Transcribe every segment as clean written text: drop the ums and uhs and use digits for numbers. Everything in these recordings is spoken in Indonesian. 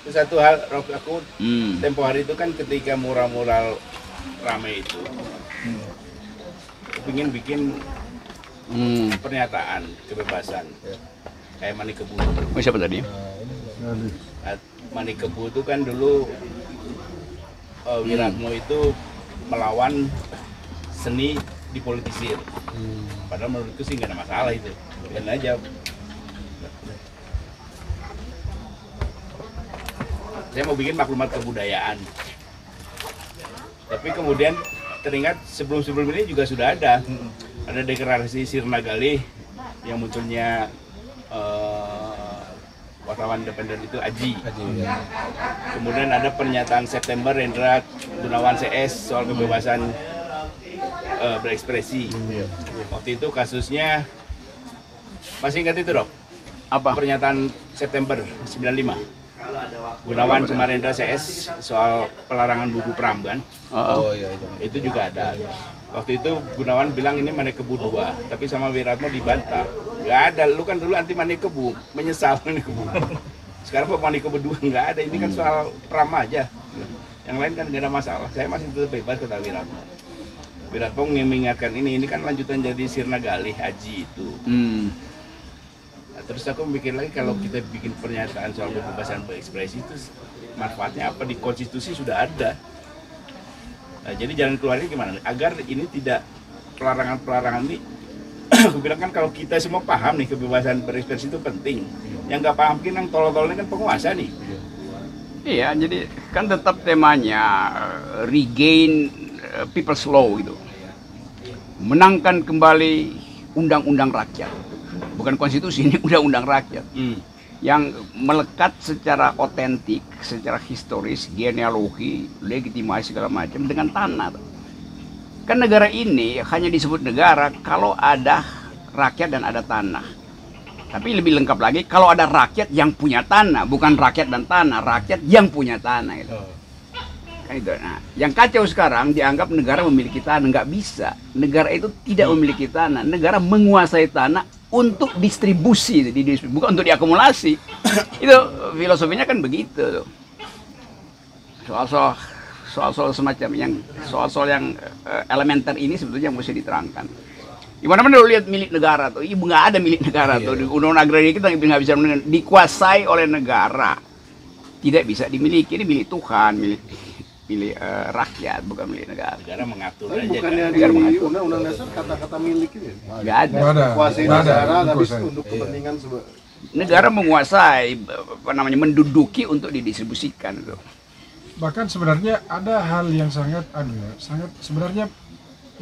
Itu satu hal, aku tempo hari itu kan ketika mural-mural rame itu, aku ingin bikin pernyataan kebebasan kayak Manikebu. Oh, siapa tadi? Manikebu itu kan dulu Wiratno itu melawan seni dipolitisir. Padahal menurutku sih nggak ada masalah itu, biarin aja. Saya mau bikin maklumat kebudayaan. Tapi kemudian teringat sebelum ini juga sudah ada deklarasi Sirna Galih yang munculnya wartawan independen itu Aji. Kemudian ada pernyataan September Hendra Gunawan CS soal kebebasan berekspresi. Waktu itu kasusnya masih ingat itu, Dok? Apa? Pernyataan September 95. Gunawan Sumarendra CS soal pelarangan buku Pram kan? Iya. Itu juga ada. Waktu itu Gunawan bilang ini Manikebu 2, tapi sama Wiratno dibantah. Nggak ada, lu kan dulu anti Manikebu, menyesal Manikebu. Sekarang kok Manikebu 2 nggak ada, ini kan soal Pram aja. Yang lain kan nggak ada masalah, saya masih tetap bebas kata Wiratno. Wiratno mengingatkan ini kan lanjutan jadi Sirna Galih Aji itu. Terus aku mikir lagi kalau kita bikin pernyataan soal kebebasan berekspresi itu manfaatnya apa, di konstitusi sudah ada. Nah, jadi jalan keluarnya gimana? Agar ini tidak pelarangan ini, aku bilang kan kalau kita semua paham nih kebebasan berekspresi itu penting. Yang nggak paham mungkin yang tolol-tolol ini kan penguasa nih. Iya, jadi kan tetap temanya regain people's law gitu. Menangkan kembali undang-undang rakyat. Bukan konstitusi, ini undang-undang rakyat yang melekat secara otentik, secara historis, genealogi, legitimasi segala macam dengan tanah. Kan negara ini hanya disebut negara kalau ada rakyat dan ada tanah. Tapi lebih lengkap lagi kalau ada rakyat yang punya tanah, bukan rakyat dan tanah, rakyat yang punya tanah itu. Kan itu. Nah, yang kacau sekarang dianggap negara memiliki tanah, nggak bisa. Negara itu tidak memiliki tanah, negara menguasai tanah untuk distribusi, bukan untuk diakumulasi. Itu filosofinya kan begitu. Soal-soal semacam yang soal-soal yang elementer ini sebetulnya mesti diterangkan. Gimana lu lihat milik negara tuh? Ibu nggak ada milik negara tuh. Di undang-undang agraria kita nggak bisa dikuasai oleh negara. Tidak bisa dimiliki, ini milik Tuhan, milik rakyat, bukan milik negara. Negara mengatur Tapi aja bukannya kan. di undang-undang dasar kata-kata milik itu Nggak ada. kuasai negara tapi untuk kepentingan Negara menguasai, menduduki untuk didistribusikan itu. Bahkan sebenarnya ada hal yang sangat sebenarnya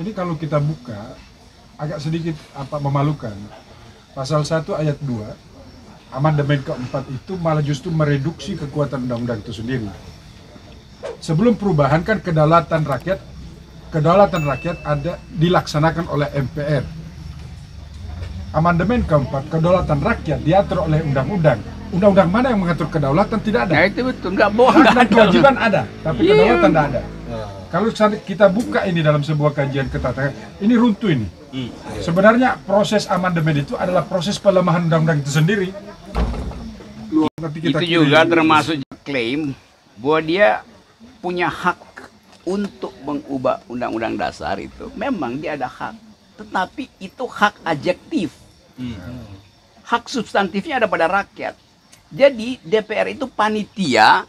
ini kalau kita buka agak sedikit memalukan. Pasal 1 ayat 2 amandemen keempat itu malah justru mereduksi kekuatan undang-undang itu sendiri. Sebelum perubahan kan kedaulatan rakyat ada dilaksanakan oleh MPR. Amandemen keempat, kedaulatan rakyat diatur oleh undang-undang. Undang-undang mana yang mengatur kedaulatan tidak ada. Nah itu betul, nggak bohong. Hak dan kewajiban ada, tapi Iya. kedaulatan tidak ada. Kalau kita buka ini dalam sebuah kajian ketat, ini runtuh ini. Sebenarnya proses amandemen itu adalah proses pelemahan undang-undang itu sendiri. Itu juga termasuk klaim bahwa dia punya hak untuk mengubah undang-undang dasar itu. Memang dia ada hak, tetapi itu hak adjektif. Hak substantifnya ada pada rakyat. Jadi DPR itu panitia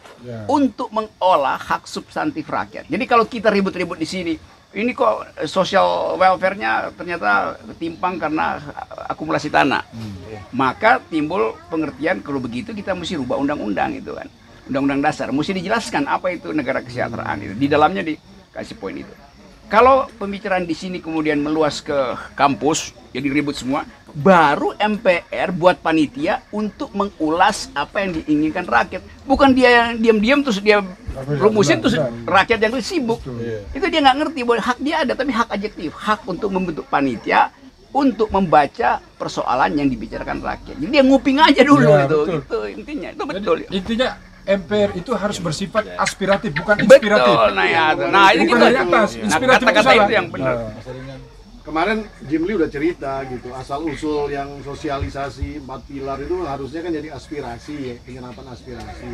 untuk mengolah hak substantif rakyat. Jadi kalau kita ribut-ribut di sini, ini kok social welfare-nya ternyata timpang karena akumulasi tanah. Maka timbul pengertian kalau begitu kita mesti rubah undang-undang itu kan. Undang-undang dasar mesti dijelaskan apa itu negara kesejahteraan itu. Di dalamnya dikasih poin itu. Kalau pembicaraan di sini kemudian meluas ke kampus, jadi ribut semua, baru MPR buat panitia untuk mengulas apa yang diinginkan rakyat. Bukan dia yang diam-diam terus dia rumusin terus rakyat yang sibuk. Itu dia nggak ngerti bahwa hak dia ada, tapi hak adjektif, hak untuk membentuk panitia untuk membaca persoalan yang dibicarakan rakyat. Jadi dia nguping aja dulu itu intinya. Itu betul. Jadi, intinya MPR itu harus bersifat aspiratif, bukan inspiratif. Betul, nah ini bukan dari atas, inspiratif kata-kata salah. itu yang benar. kemarin Jim Lee udah cerita gitu, asal usul yang sosialisasi 4 pilar itu harusnya kan jadi aspirasi ya, penyerapan aspirasi.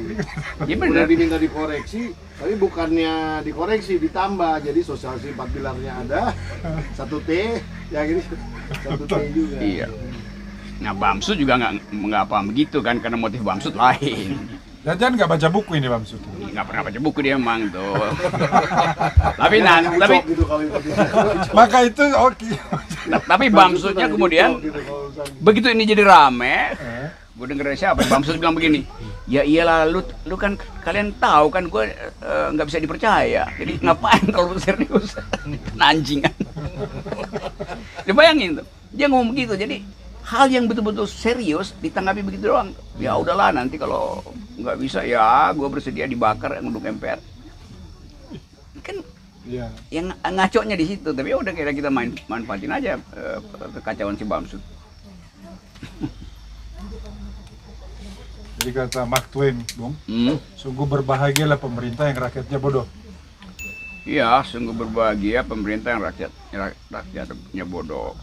Iya Udah benar. diminta dikoreksi, tapi bukannya dikoreksi, ditambah. Jadi sosialisasi 4 pilarnya ada, 1 T, ya gini 1 T juga. Iya. Nah Bamsud juga nggak paham begitu kan, karena motif Bamsud lain. Jangan nggak baca buku ini Bamsud. Nggak pernah baca buku dia emang tuh. tapi Gitu kalau itu. Maka itu oke. tapi Bamsudnya kemudian Gitu, kalau misalnya. begitu ini jadi rame, gue denger dari siapa? Bamsud bilang begini, ya iyalah lu kan kalian tahu kan gue nggak bisa dipercaya, jadi ngapain kalau serius? Anjing kan? Dia bayangin tuh, dia ngomong begitu, jadi hal yang betul-betul serius ditanggapi begitu doang. Ya udahlah nanti kalau nggak bisa ya gue bersedia dibakar untuk MPR. Kan Iya. yang ngaconya di situ, tapi ya udah kira kita manfaatin aja kekacauan si Bamsud. Jadi kata Mark Twain, Bung, Hmm. sungguh berbahagialah pemerintah yang rakyatnya bodoh. Iya, sungguh berbahagia pemerintah yang rakyatnya bodoh.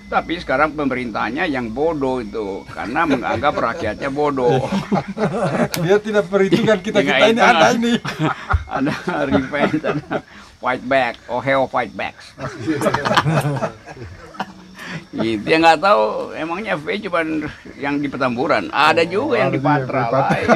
Tapi sekarang pemerintahnya yang bodoh itu karena menganggap rakyatnya bodoh. Dia tidak perhitungkan kita Nggak ini hitung, ada ini. Ada revenge, ada fight back, Ohio fight backs. Itu yang nggak tahu emangnya FPI cuma yang di Petamburan, ada juga yang di Patra lain.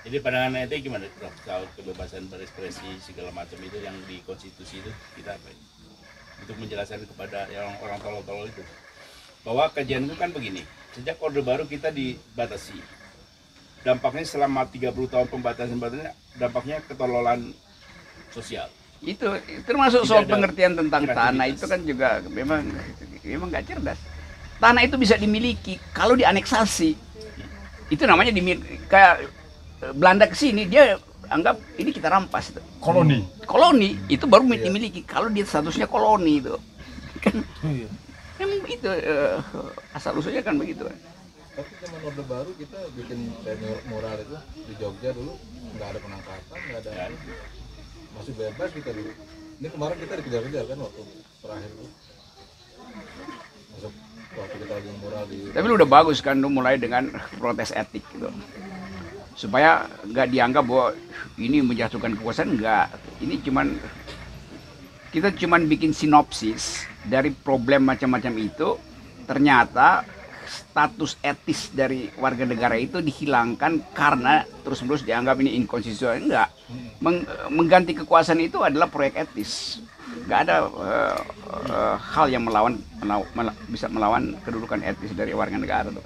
Jadi pandangan ente gimana Prof? Soal kebebasan berekspresi segala macam itu yang di konstitusi itu kita apa ini? Untuk menjelaskan kepada yang orang tolol-tolol itu bahwa kajian itu kan begini, sejak Orde Baru kita dibatasi, dampaknya selama 30 tahun pembatasan dampaknya ketololan sosial. Itu termasuk soal Tidak ada pengertian tentang kreativitas. tanah itu kan juga memang nggak cerdas. Tanah itu bisa dimiliki kalau dianeksasi. Itu namanya dimiliki. Kayak Belanda ke sini dia anggap ini kita rampas itu. Koloni. Koloni itu baru dimiliki kalau dia statusnya koloni itu. Kan memang itu asal usulnya kan begitu kan. Tapi zaman Orde Baru kita bikin kayak mural itu di Jogja dulu nggak ada penangkapan, nggak ada masih bebas kita dulu. Ini kemarin kita dikejar-kejar kan waktu terakhir itu. Masuk waktu kita lagi mural di. Tapi lu udah bagus kan lu mulai dengan protes etik gitu. Supaya nggak dianggap bahwa ini menjatuhkan kekuasaan, enggak. Ini kita cuman bikin sinopsis dari problem macam-macam itu. Ternyata status etis dari warga negara itu dihilangkan karena terus-menerus dianggap ini inkonstitusional. Enggak. Mengganti kekuasaan itu adalah proyek etis. Nggak ada hal yang bisa melawan kedudukan etis dari warga negara tuh.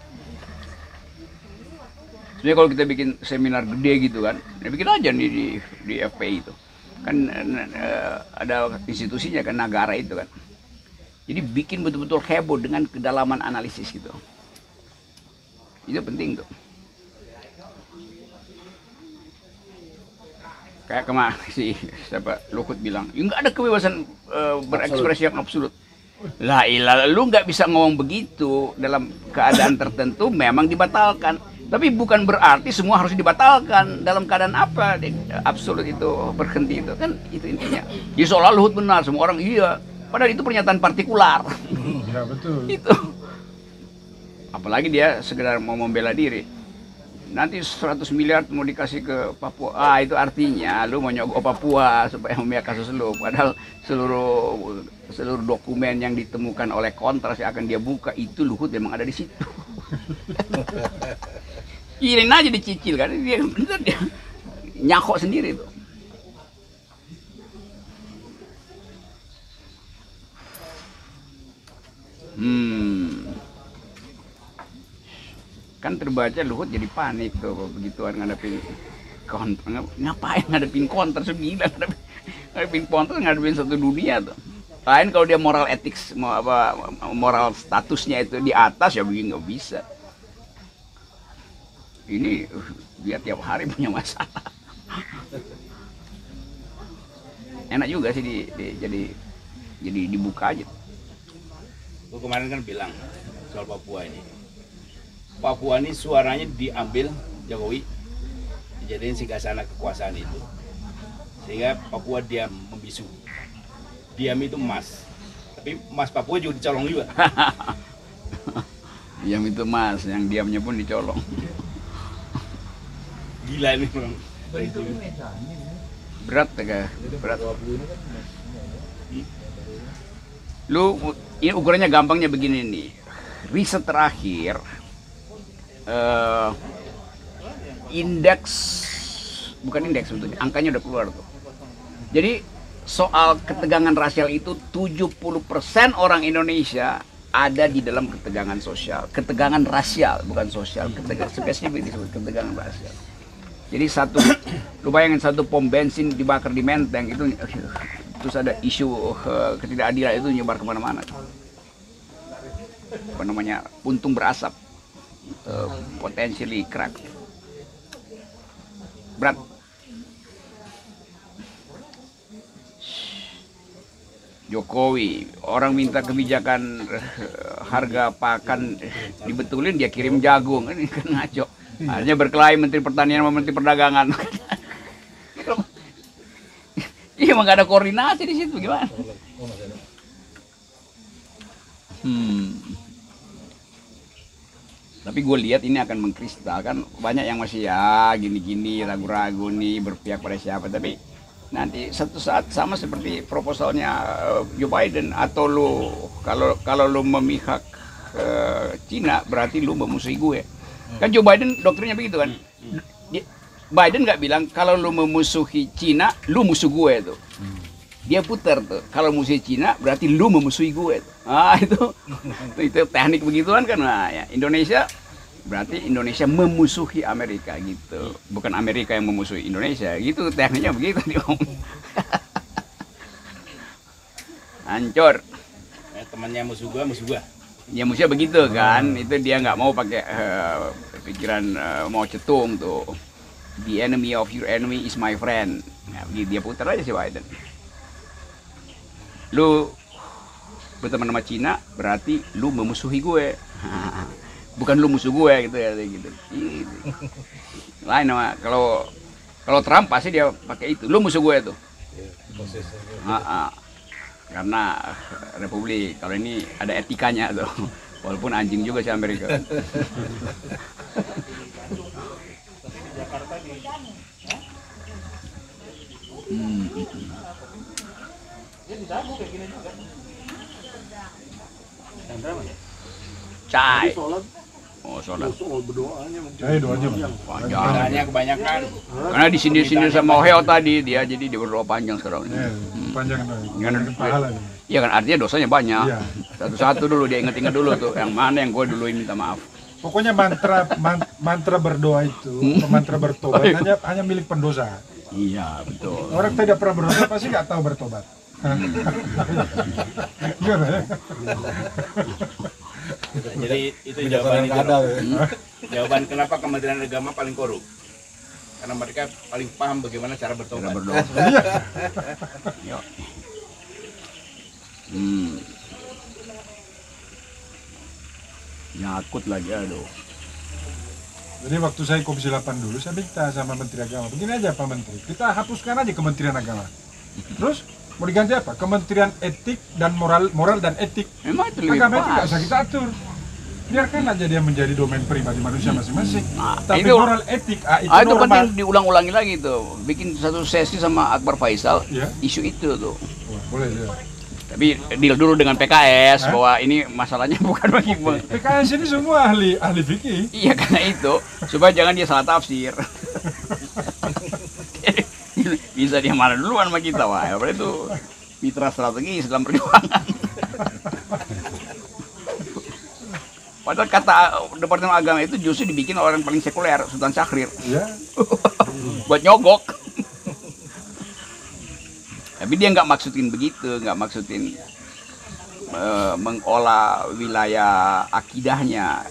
Sebenarnya kalau kita bikin seminar gede gitu kan, ya bikin aja nih di FPI itu. Kan ada institusinya kan, negara itu kan. Jadi bikin betul-betul heboh dengan kedalaman analisis gitu. Itu penting tuh. Kayak kemarin siapa Luhut bilang, ya nggak ada kebebasan berekspresi yang absolut. Lah ilah, lu nggak bisa ngomong begitu dalam keadaan tertentu memang dibatalkan. Tapi bukan berarti semua harus dibatalkan. Dalam keadaan apa absolut itu berhenti itu kan itu intinya. Jadi seolah Luhut benar, semua orang iya. Padahal itu pernyataan partikular. Ya betul. Itu. Apalagi dia sekedar mau membela diri. Nanti 100 miliar mau dikasih ke Papua. Ah itu artinya lu mau nyogok Papua supaya membiak kasus lu. Padahal seluruh dokumen yang ditemukan oleh Kontras yang akan dia buka itu Luhut memang ada di situ. Kirim aja dicicil kan, dia bener dia nyakok sendiri tuh. Kan terbaca Luhut jadi panik tuh begituan ngadepin Kontras. Ngapain ngadepin Kontras segila, ngadepin Kontras ngadepin satu dunia tuh. Lain kalau dia moral etik, moral statusnya itu di atas ya begini nggak bisa. Ini dia tiap hari punya masalah. Enak juga sih jadi dibuka aja. Gue kemarin kan bilang soal Papua ini. Papua ini suaranya diambil Jokowi. Jadi singgahsana kekuasaan itu, sehingga Papua diam membisu. Diam itu emas, tapi emas Papua juga dicolong juga. Diam itu mas, yang diamnya pun dicolong. Gila ini bang. Berat ya, berat. Papua ini kan Lu, ini ukurannya gampangnya begini nih. Riset terakhir, indeks, bukan indeks sebetulnya, angkanya udah keluar tuh. Jadi soal ketegangan rasial itu 70% orang Indonesia ada di dalam ketegangan sosial. Ketegangan rasial, bukan sosial. Ketegangan spesifik disebut ketegangan rasial. Jadi lu bayangin satu pom bensin dibakar di Menteng itu, terus ada isu ketidakadilan itu nyebar kemana-mana. Apa namanya, puntung berasap, potentially crack. Berat. Jokowi, orang minta kebijakan harga pakan dibetulin, dia kirim jagung, ini kan ngaco. Akhirnya berkelahi Menteri Pertanian sama Menteri Perdagangan. Iya, emang gak ada koordinasi di situ, gimana? Tapi gue lihat ini akan mengkristalkan. Banyak yang masih ya gini-gini, ragu-ragu nih, berpihak pada siapa. Tapi nanti satu saat sama seperti proposalnya Joe Biden, atau lu kalau lu memihak Cina berarti lu memusuhi gue. Kan Joe Biden doktrinnya begitu kan. Biden nggak bilang kalau lu memusuhi Cina lu musuh gue tuh. Dia putar tuh, kalau musuh Cina berarti lu memusuhi gue tuh. Ah itu teknik begituan kan. Nah, ya, Indonesia berarti Indonesia memusuhi Amerika gitu, bukan Amerika yang memusuhi Indonesia gitu, tekniknya begitu dia ngomong. Hancur. Temannya musuh gua. Ya musuhnya begitu kan, itu dia nggak mau pakai pikiran mau cetung tuh. The enemy of your enemy is my friend. Nah, dia putar aja si Biden. Lu berteman sama Cina berarti lu memusuhi gue. Bukan lu musuh gue gitu ya gitu. Lain nama kalau Trump pasti dia pakai itu. Lu musuh gue tuh. Karena Republik, kalau ini ada etikanya tuh. Walaupun anjing juga sih Amerika. Cai. Oh, sholat. Berdoanya Doanya Panjang. Doanya kebanyakan. Karena disindir-sindir sama Ohio tadi dia, jadi dia berdoa panjang sekarang. panjang pahala nih. Iya kan, artinya dosanya banyak. Iya. Satu-satu dulu dia inget-inget dulu tuh, yang mana yang gue duluin minta maaf. Pokoknya mantra berdoa itu, mantra bertobat hanya milik pendosa. Iya, betul. Orang tidak pernah berdoa pasti nggak tahu bertobat. Gimana ya? Jadi itu jawaban itu. Jawaban kenapa Kementerian Agama paling korup. Karena mereka paling paham bagaimana cara bertobat. Berdoa. Yuk. Nyakut lagi, aduh. Jadi waktu saya Komisi 8 dulu, saya minta sama Menteri Agama, begini aja Pak Menteri, kita hapuskan aja Kementerian Agama. Terus mau diganti apa? Kementerian Etik dan Moral dan Etik. Memang itu lebih Agama itu nggak pas. usah kita atur. Biarkan aja dia menjadi domain pribadi manusia masing-masing. Nah, Tapi itu- moral etik, itu itu normal. penting diulang-ulangi lagi tuh. Bikin satu sesi sama Akbar Faisal, Iya. isu itu tuh. Wah, boleh ya. Tapi deal dulu dengan PKS bahwa ini masalahnya bukan bagi PKS ini semua ahli fikih. Iya, karena itu supaya jangan dia salah tafsir. Bisa dia marah duluan sama kita, wah. Apa itu mitra strategis dalam perjuangan. Padahal kata Departemen Agama itu justru dibikin oleh orang paling sekuler, Sultan Syahrir, Ya. buat nyogok. Tapi dia nggak maksudin begitu, nggak maksudin mengolah wilayah akidahnya.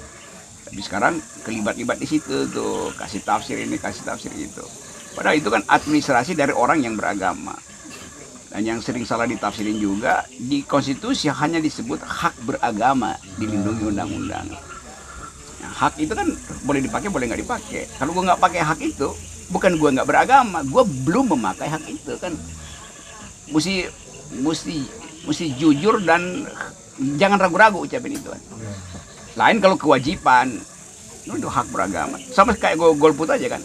Tapi sekarang kelibat-libat di situ tuh, kasih tafsir ini, kasih tafsir itu. Padahal itu kan administrasi dari orang yang beragama. Dan yang sering salah ditafsirin juga, di konstitusi hanya disebut hak beragama, dilindungi undang-undang. Nah, hak itu kan boleh dipakai, boleh nggak dipakai. Kalau gua nggak pakai hak itu, bukan gua nggak beragama, gua belum memakai hak itu kan. Mesti jujur dan jangan ragu-ragu ucapin itu kan. Lain kalau kewajiban, itu hak beragama. Sama kayak golput aja kan,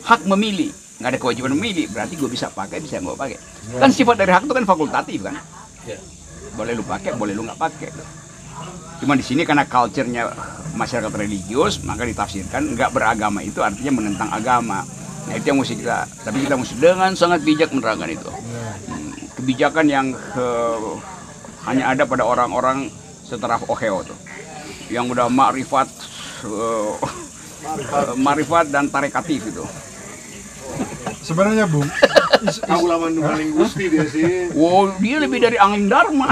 hak memilih, nggak ada kewajiban memilih, berarti gue bisa pakai, bisa nggak pakai. Kan sifat dari hak itu kan fakultatif kan. Boleh lu pakai, boleh lu nggak pakai. Cuma di sini karena culture-nya masyarakat religius, maka ditafsirkan nggak beragama itu artinya menentang agama. Nah itu yang mesti kita, tapi kita mesti dengan sangat bijak menerangkan itu. Kebijakan yang hanya ada pada orang-orang setaraf Oheo tuh, yang udah marifat dan tarekatif itu. Sebenarnya Bung, Aku lama paling gusti dia sih. Wow, dia lebih dari angin dharma.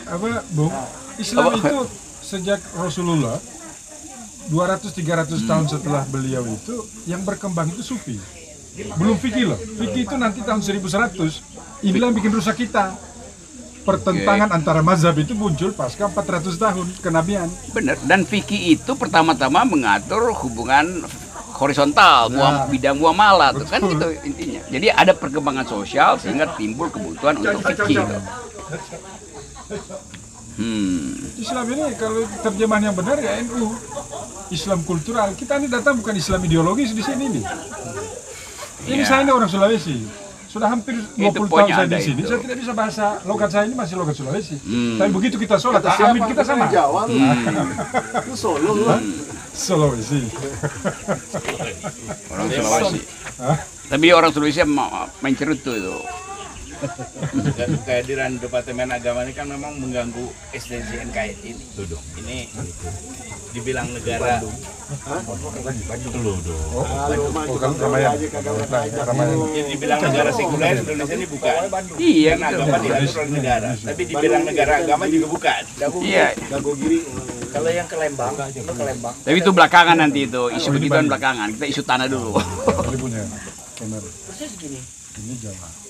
apa Bung, Islam itu sejak Rasulullah 200-300 tahun setelah beliau itu yang berkembang itu sufi. Belum fikih loh. Fikih itu nanti tahun 1100. Inilah yang bikin rusak kita. Pertentangan antara mazhab itu muncul pasca 400 tahun kenabian. Benar. Dan fikih itu pertama-tama mengatur hubungan horizontal, bidang muamalah, kan gitu intinya. Jadi ada perkembangan sosial sehingga timbul kebutuhan untuk fikih. Islam ini kalau terjemahan yang benar ya NU. Islam kultural. Kita ini datang bukan Islam ideologis di sini nih. Ini saya ini orang Sulawesi. Sudah hampir 20 tahun saya di sini. Saya tidak bisa bahasa logat saya ini masih logat Sulawesi. Tapi begitu kita sholat, amin kita sama. Jawa lu. Lu Solo lu. Sulawesi. Orang Sulawesi. Tapi orang Sulawesi main cerut tuh itu. Kehadiran Departemen Agama ini kan memang mengganggu eksistensi NKRI ini. Ini dibilang negara Jadi dibilang negara sekuler, Indonesia ini bukan. Iya, Karena agama diatur oleh negara. Tapi dibilang negara agama juga bukan. Iya. Kalau yang ke Lembang, itu ke Lembang. Tapi itu belakangan nanti itu, isu begituan belakangan. Kita isu tanah dulu. Ini punya kamera. Persis gini. Ini Jawa.